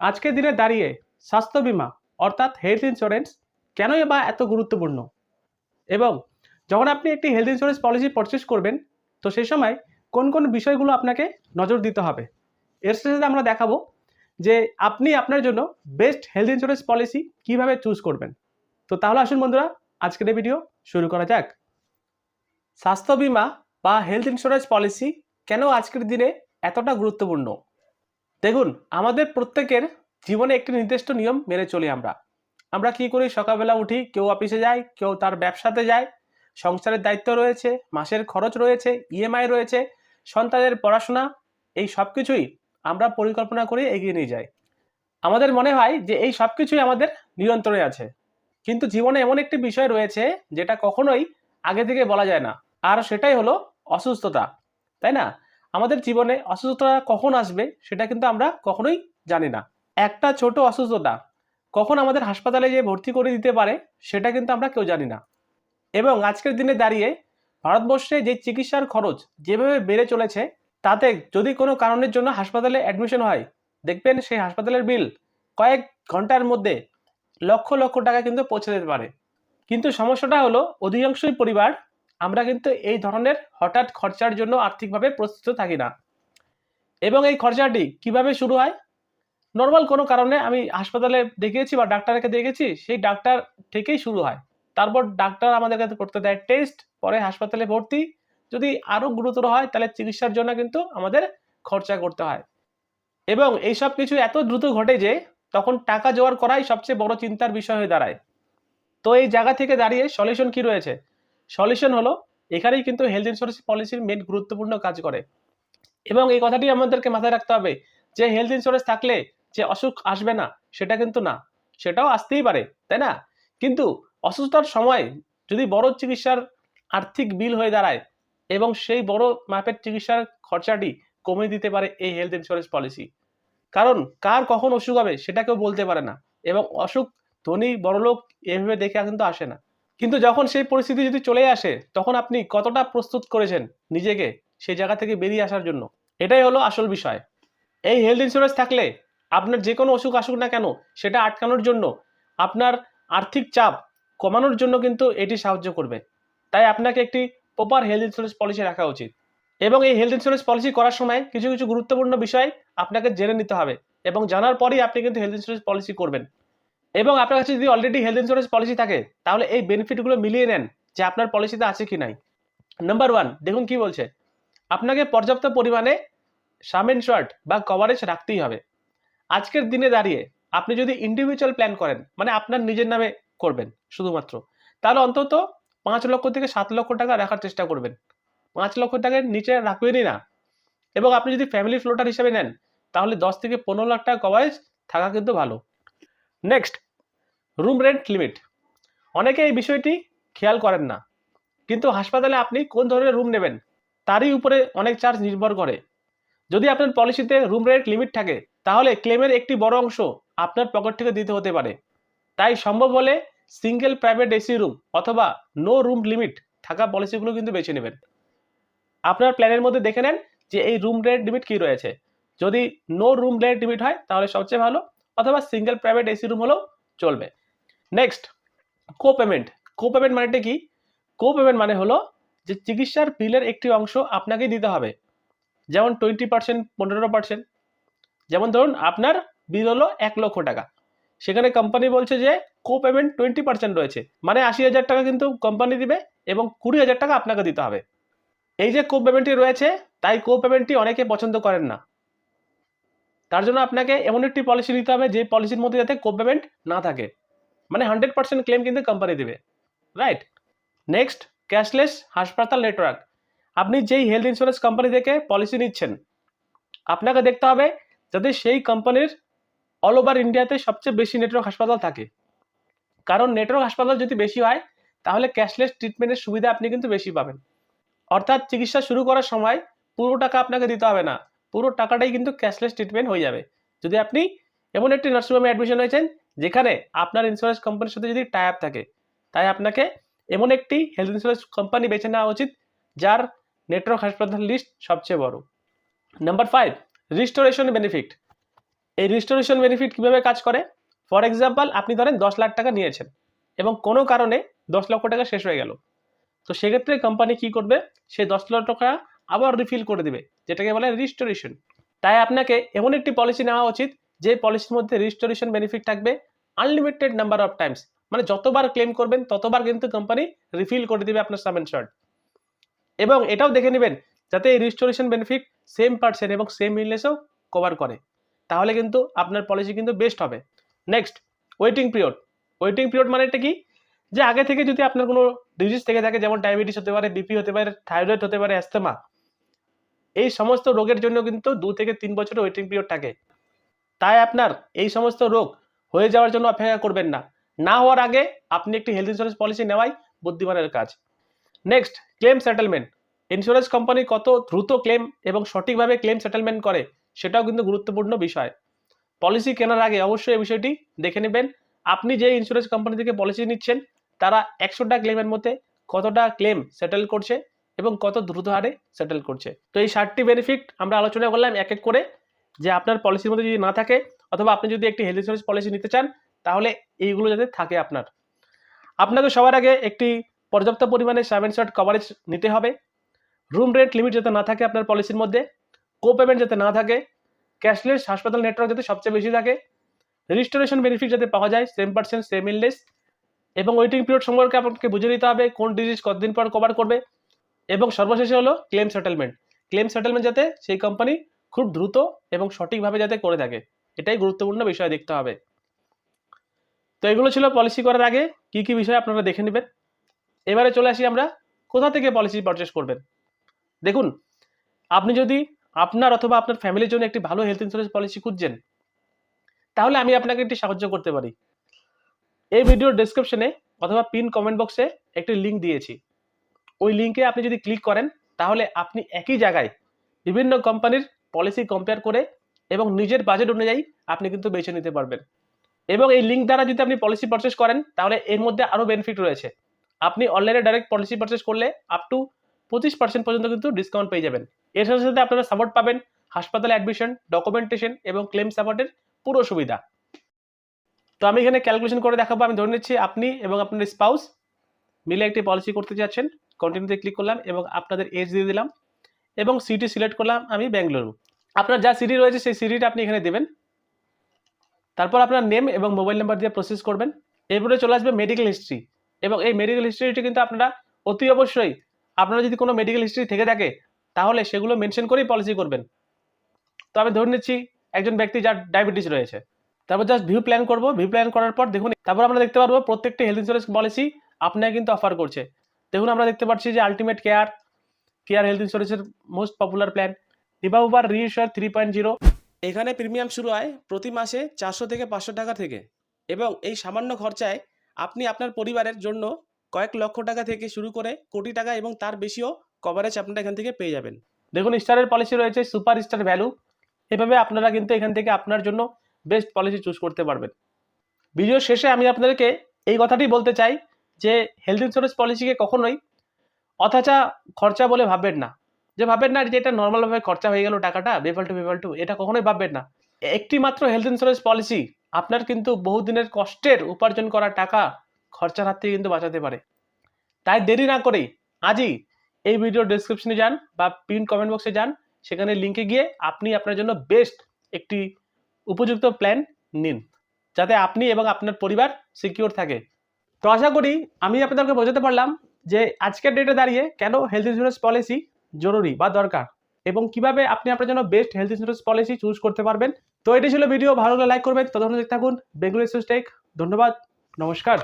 আজকের দিনে দাঁড়িয়ে স্বাস্থ্য বীমা অর্থাৎ হেলথ ইন্স্যুরেন্স কেনই বা এত গুরুত্বপূর্ণ, এবং যখন আপনি একটি হেলথ ইন্স্যুরেন্স পলিসি পারচেজ করবেন তো সেই সময় কোন কোন বিষয়গুলো আপনাকে নজর দিতে হবে, এর সাথে আমরা দেখাবো যে আপনি আপনার জন্য বেস্ট হেলথ ইন্স্যুরেন্স পলিসি কিভাবে চুজ করবেন। তো তাহলে আসুন বন্ধুরা, আজকের এই ভিডিও শুরু করা যাক। স্বাস্থ্য বীমা বা হেলথ ইন্স্যুরেন্স পলিসি কেন আজকের দিনে এতটা গুরুত্বপূর্ণ। দেখুন, আমাদের প্রত্যেকের জীবনে একটি নির্দিষ্ট নিয়ম মেনে চলি। আমরা আমরা কি করি, সকালবেলা উঠি, কেউ অফিসে যায়, কেউ তার ব্যবসাতে যায়, সংসারের দায়িত্ব রয়েছে, মাসের খরচ রয়েছে, ইএমআই রয়েছে, সন্তানের পড়াশোনা, এই সব কিছুই আমরা পরিকল্পনা করে এগিয়ে নিয়ে যাই। আমাদের মনে হয় যে এই সব কিছুই আমাদের নিয়ন্ত্রণে আছে, কিন্তু জীবনে এমন একটি বিষয় রয়েছে যেটা কখনোই আগে থেকে বলা যায় না, আর সেটাই হলো অসুস্থতা, তাই না? আমাদের জীবনে অসুস্থতা কখন আসবে সেটা কিন্তু আমরা কখনোই জানি না। একটা ছোট অসুস্থতা কখন আমাদের হাসপাতালে যেয়ে ভর্তি করে দিতে পারে সেটা কিন্তু আমরা কেউ জানি না। এবং আজকের দিনে দাঁড়িয়ে ভারতবর্ষে যে চিকিৎসার খরচ যেভাবে বেড়ে চলেছে, তাতে যদি কোনো কারণের জন্য হাসপাতালে অ্যাডমিশন হয়, দেখবেন সেই হাসপাতালের বিল কয়েক ঘন্টার মধ্যে লক্ষ লক্ষ টাকা কিন্তু পৌঁছে যেতে পারে। কিন্তু সমস্যাটা হলো অধিকাংশই পরিবার আমরা কিন্তু এই ধরনের হঠাৎ খরচার জন্য আর্থিকভাবে প্রস্তুত থাকি না। এবং এই খরচাটি কিভাবে শুরু হয়? নর্মাল কোনো কারণে আমি হাসপাতালে দেখিয়েছি বা ডাক্তারকে দেখেছি, সেই ডাক্তার থেকেই শুরু হয়। তারপর ডাক্তার আমাদেরকে করতে দেয় টেস্ট, পরে হাসপাতালে ভর্তি, যদি আরও গুরুতর হয় তাহলে চিকিৎসার জন্য কিন্তু আমাদের খরচা করতে হয়। এবং এইসব কিছু এত দ্রুত ঘটে যে তখন টাকা জোগাড় করাই সবচেয়ে বড় চিন্তার বিষয় হয়ে দাঁড়ায়। তো এই জায়গা থেকে দাঁড়িয়ে সলিউশন কি রয়েছে? সলিউশন হলো, এখানেই কিন্তু হেলথ ইন্স্যুরেন্স পলিসির মেন গুরুত্বপূর্ণ কাজ করে। এবং এই কথাটি আমাদেরকে মাথায় রাখতে হবে যে হেলথ ইন্স্যুরেন্স থাকলে যে অসুখ আসবে না সেটা কিন্তু না, সেটাও আসতেই পারে, তাই না? কিন্তু অসুস্থতার সময় যদি বড় চিকিৎসার আর্থিক বিল হয়ে দাঁড়ায়, এবং সেই বড় মাপের চিকিৎসার খরচাটি কমিয়ে দিতে পারে এই হেলথ ইন্স্যুরেন্স পলিসি। কারণ কার কখন অসুখ হবে সেটা কেউ বলতে পারে না, এবং অসুখ ধনী বড়লোক এভাবে দেখে কিন্তু আসে না। কিন্তু যখন সেই পরিস্থিতি যদি চলে আসে তখন আপনি কতটা প্রস্তুত করেছেন নিজেকে সেই জায়গা থেকে বেরিয়ে আসার জন্য, এটাই হলো আসল বিষয়। এই হেলথ ইন্স্যুরেন্স থাকলে আপনার যে কোনো অসুখ আসুক না কেন সেটা আটকানোর জন্য, আপনার আর্থিক চাপ কমানোর জন্য কিন্তু এটি সাহায্য করবে। তাই আপনাকে একটি প্রপার হেলথ ইন্স্যুরেন্স পলিসি রাখা উচিত। এবং এই হেলথ ইন্স্যুরেন্স পলিসি করার সময় কিছু কিছু গুরুত্বপূর্ণ বিষয় আপনাকে জেনে নিতে হবে, এবং জানার পরেই আপনি কিন্তু হেলথ ইন্স্যুরেন্স পলিসি করবেন। এবং আপনার কাছে যদি অলরেডি হেলথ ইন্স্যুরেন্স পলিসি থাকে তাহলে এই বেনিফিটগুলো মিলিয়ে নেন যে আপনার পলিসিতে আছে কি নাই। নাম্বার ওয়ান, দেখুন কি বলছে, আপনাকে পর্যাপ্ত পরিমাণে সাম ইনশার্ট বা কভারেজ রাখতেই হবে। আজকের দিনে দাঁড়িয়ে আপনি যদি ইন্ডিভিজুয়াল প্ল্যান করেন, মানে আপনার নিজের নামে করবেন শুধুমাত্র, তাহলে অন্তত 5 লক্ষ থেকে 7 লক্ষ টাকা রাখার চেষ্টা করবেন। 5 লক্ষ টাকার নিচে রাখবেনই না। এবং আপনি যদি ফ্যামিলি ফ্লোটার হিসেবে নেন তাহলে 10 থেকে 15 লাখ টাকা কভারেজ থাকা কিন্তু ভালো। Next, room rent limit. অনেকে এই বিষয়টি খেয়াল করেন না, কিন্তু হাসপাতালে আপনি কোন ধরনের রুম নেবেন তারই উপরে অনেক চার্জ নির্ভর করে। যদি আপনার পলিসিতে রুম রেন্ট লিমিট থাকে তাহলে ক্লেমের একটি বড় অংশ আপনার পকেট থেকে দিতে হতে পারে। তাই সম্ভব হলে সিঙ্গেল প্রাইভেট এসি রুম অথবা নো রুম লিমিট থাকা পলিসিগুলো কিন্তু বেছে নেবেন। আপনার প্ল্যানের মধ্যে দেখে নেন যে এই রুম রেন্ট লিমিট কি রয়েছে। যদি নো রুম রেন্ট লিমিট হয় তাহলে সবচেয়ে ভালো, অথবা সিঙ্গেল প্রাইভেট এসি রুম হলেও চলবে। নেক্সট, কো পেমেন্ট। কো পেমেন্ট মানেটা কি? কো পেমেন্ট মানে হলো যে চিকিৎসার বিলের একটি অংশ আপনাকেই দিতে হবে, যেমন 20%, 15%। যেমন ধরুন আপনার বিল হলো 1 লক্ষ টাকা, সেখানে কোম্পানি বলছে যে কো পেমেন্ট 20% রয়েছে, মানে 80,000 টাকা কিন্তু কোম্পানি দিবে এবং 20,000 টাকা আপনাকে দিতে হবে। এই যে কো পেমেন্টটি রয়েছে, তাই কো পেমেন্টটি অনেকে পছন্দ করেন না। তার জন্য আপনাকে এমন একটি পলিসি নিতে হবে যে পলিসির মধ্যে যাতে কো পেমেন্ট না থাকে, মানে 100% ক্লেম কিন্তু কোম্পানি দেবে, রাইট? নেক্সট, ক্যাশলেস হাসপাতাল নেটওয়ার্ক। আপনি যেই হেলথ ইন্স্যুরেন্স কোম্পানি থেকে পলিসি নিচ্ছেন, আপনাকে দেখতে হবে যাতে সেই কোম্পানির অল ওভার ইন্ডিয়াতে সবচেয়ে বেশি নেটওয়ার্ক হাসপাতাল থাকে। কারণ নেটওয়ার্ক হাসপাতাল যদি বেশি হয় তাহলে ক্যাশলেস ট্রিটমেন্টের সুবিধা আপনি কিন্তু বেশি পাবেন। অর্থাৎ চিকিৎসা শুরু করার সময় পুরো টাকা আপনাকে দিতে হবে না, পুরো টাকাটাই কিন্তু ক্যাশলেস ট্রিটমেন্ট হয়ে যাবে। যদি আপনি এমন একটি নার্সিংহোমে অ্যাডমিশন হয়েছেন যেখানে আপনার ইন্স্যুরেন্স কোম্পানির সাথে যদি টাই আপ থাকে, তাই আপনাকে এমন একটি হেলথ ইন্স্যুরেন্স কোম্পানি বেছে নেওয়া উচিত যার নেটওয়ার্ক হাসপাতাল লিস্ট সবচেয়ে বড়। Number 5, restoration benefit. এই রিস্টোরেশন বেনিফিট কিভাবে কাজ করে? ফর এক্সাম্পল, আপনি ধরেন 10 লাখ টাকা নিয়েছেন এবং কোনো কারণে 10 লক্ষ টাকা শেষ হয়ে গেল। তো সেক্ষেত্রে কোম্পানি কি করবে? সেই 10 লক্ষ টাকা আবার রিফিল করে দিবে, যেটাকে বলে রিস্টোরেশন। তাই আপনাকে এমন একটি পলিসি নেওয়া উচিত যে পলিসির মধ্যে রিস্টোরেশন বেনিফিট থাকবে আনলিমিটেড নাম্বার অফ টাইমস, মানে যতবার ক্লেম করবেন ততবার কিন্তু কোম্পানি রিফিল করে দিবে আপনার সাম ইনশিওর্ড। এবং এটাও দেখে নেবেন যাতে এই রিস্টোরেশন বেনিফিট সেম পার্সন এবং সেম ইলনেসও কভার করে, তাহলে কিন্তু আপনার পলিসি কিন্তু বেস্ট হবে। Next, waiting period. Waiting period মানে এটা কি? যে আগে থেকে যদি আপনার কোনো ডিজিজ থেকে থাকে, যেমন ডায়াবেটিস হতে পারে, বিপি হতে পারে, থাইরয়েড হতে পারে, অ্যাস্থমা, এই সমস্ত রোগের জন্য কিন্তু 2 থেকে 3 বছরের ওয়েটিং পিরিয়ড থাকে। তাই আপনার এই সমস্ত রোগ হয়ে যাওয়ার জন্য অপেক্ষা করবেন না, না হওয়ার আগে আপনি একটি হেলথ ইন্স্যুরেন্স পলিসি নেওয়াই বুদ্ধিমানের কাজ। Next, claim settlement. Insurance company কত দ্রুত ক্লেম এবং সঠিকভাবে ক্লেম সেটেলমেন্ট করে সেটাও কিন্তু গুরুত্বপূর্ণ বিষয়। পলিসি কেনার আগে অবশ্যই এই বিষয়টি দেখে নেবেন আপনি যে ইন্স্যুরেন্স কোম্পানি থেকে পলিসি নিচ্ছেন তারা 100টা ক্লেমের মধ্যে কতটা ক্লেম সেটেল করছে এবং কত দ্রুত হারে সেটেল করছে। তো এই 60টি বেনিফিট আমরা আলোচনা করলাম এক এক করে, যে আপনার পলিসির মধ্যে যদি না থাকে অথবা আপনি যদি একটি হেলথ ইন্স্যুরেন্স পলিসি নিতে চান তাহলে এইগুলো যাতে থাকে আপনার। আপনাকে সবার আগে একটি পর্যাপ্ত পরিমাণে সাম ইনশিওর্ড কভারেজ নিতে হবে। রুম রেন্ট লিমিট যাতে না থাকে আপনার পলিসির মধ্যে, কো পেমেন্ট যাতে না থাকে, ক্যাশলেস হাসপাতাল নেটওয়ার্ক যাতে সবচেয়ে বেশি থাকে, রিস্টোরেশন বেনিফিট যাতে পাওয়া যায় সেম পার্সেন্ট সেম ইলনেস, এবং ওয়েটিং পিরিয়ড সম্পর্কে আপনাকে বুঝে নিতে হবে কোন ডিজিজ কতদিন পর কভার করবে, এবং সর্বশেষে হলো ক্লেম সেটেলমেন্ট। ক্লেম সেটেলমেন্ট যাতে সেই কোম্পানি খুব দ্রুত এবং সঠিকভাবে যাতে করে থাকে, এটাই গুরুত্বপূর্ণ বিষয় দেখতে হবে। তো এগুলো ছিল পলিসি করার আগে কি কি বিষয় আপনারা দেখে নেবেন। এবারে চলে আসি আমরা কোথা থেকে পলিসি পারচেস করবেন। দেখুন, আপনি যদি আপনার অথবা আপনার ফ্যামিলির জন্য একটি ভালো হেলথ ইন্স্যুরেন্স পলিসি খুঁজছেন তাহলে আমি আপনাকে একটি সাহায্য করতে পারি। এই ভিডিওর ডেসক্রিপশনে অথবা পিন কমেন্ট বক্সে একটি লিঙ্ক দিয়েছি। ওই লিঙ্কে আপনি যদি ক্লিক করেন তাহলে আপনি একই জায়গায় বিভিন্ন কোম্পানির পলিসি কম্পেয়ার করে এবং নিজের বাজেট অনুযায়ী আপনি কিন্তু বেছে নিতে পারবেন। এবং এই লিঙ্ক দ্বারা যদি আপনি পলিসি পারচেস করেন তাহলে এর মধ্যে আরও বেনিফিট রয়েছে। আপনি অনলাইনে ডাইরেক্ট পলিসি পারচেস করলে আপ টু 25% পর্যন্ত কিন্তু ডিসকাউন্ট পেয়ে যাবেন। এর সাথে সাথে আপনারা সাপোর্ট পাবেন হাসপাতালে অ্যাডমিশন, ডকুমেন্টেশন এবং ক্লেম সাপোর্টের পুরো সুবিধা। তো আমি এখানে ক্যালকুলেশন করে দেখাবো। আমি ধরে নিচ্ছি আপনি এবং আপনার স্পাউস মিলে একটি পলিসি করতে যাচ্ছেন। কন্টিনিউতে ক্লিক করলাম এবং আপনাদের এজ দিয়ে দিলাম এবং সিটি সিলেক্ট করলাম আমি বেঙ্গালুরু। আপনার যা সিটি রয়েছে সেই সিটিটা আপনি এখানে দেবেন। তারপর আপনার নেম এবং মোবাইল নাম্বার দিয়ে প্রসেস করবেন। এরপরে চলে আসবে মেডিকেল হিস্ট্রি, এবং এই মেডিকেল হিস্ট্রিটি কিন্তু আপনারা অতি অবশ্যই আপনারা যদি কোনো মেডিকেল হিস্ট্রি থেকে থাকে তাহলে সেগুলো মেনশন করেই পলিসি করবেন। তো আমি ধরে নিচ্ছি একজন ব্যক্তি যার ডায়াবেটিস রয়েছে। তারপর জাস্ট ভিউ প্ল্যান করব। ভিউ প্ল্যান করার পর দেখুন, তারপর আমরা দেখতে পারবো প্রত্যেকটি হেলথ ইন্স্যুরেন্স পলিসি আপনাকে কিন্তু অফার করছে। দেখুন, আমরা দেখতে পাচ্ছি যে আলটিমেট কেয়ার হেলথ ইন্স্যুরেন্সের মোস্ট পপুলার প্ল্যান, রিভাউভার রিইস্যুর 3.0। এখানে প্রিমিয়াম শুরু হয় প্রতি মাসে 400 থেকে 500 টাকা থেকে, এবং এই সামান্য খরচায় আপনি আপনার পরিবারের জন্য কয়েক লক্ষ টাকা থেকে শুরু করে কোটি টাকা এবং তার বেশিও কভারেজ আপনারা এখান থেকে পেয়ে যাবেন। দেখুন, স্টারের পলিসি রয়েছে সুপার স্টার ভ্যালু। এভাবে আপনারা কিন্তু এখান থেকে আপনার জন্য বেস্ট পলিসি চুজ করতে পারবেন। ভিডিও শেষে আমি আপনাদেরকে এই কথাটি বলতে চাই যে হেলথ ইন্স্যুরেন্স পলিসিকে কখনোই অথাচা খরচা বলে ভাববেন না। যে ভাববেন না যে এটা নর্মালভাবে খরচা হয়ে গেল টাকাটা বেফালতু, এটা কখনোই ভাববেন না। একটি মাত্র হেলথ ইন্স্যুরেন্স পলিসি আপনার কিন্তু বহুদিনের কষ্টের উপার্জন করা টাকা খরচার হাত থেকে কিন্তু বাঁচাতে পারে। তাই দেরি না করেই আজই এই ভিডিওর ডেসক্রিপশনে যান বা পিন কমেন্ট বক্সে যান, সেখানে লিঙ্কে গিয়ে আপনি আপনার জন্য বেস্ট একটি উপযুক্ত প্ল্যান নিন, যাতে আপনি এবং আপনার পরিবার সিকিউর থাকে। তো আশা করি আমি আপনাদেরকে বোঝাতে পারলাম যে আজকের ডেটে দাঁড়িয়ে কেন হেলথ ইন্স্যুরেন্স পলিসি জরুরি বা দরকার, এবং কিভাবে আপনি আপনার জন্য best health insurance policy choose করতে পারবেন। তো এটি ছিল ভিডিও, ভালো লাগলে লাইক করবেন। ততক্ষণ দেখতে থাকুন বেঙ্গলি টেক। ধন্যবাদ, নমস্কার।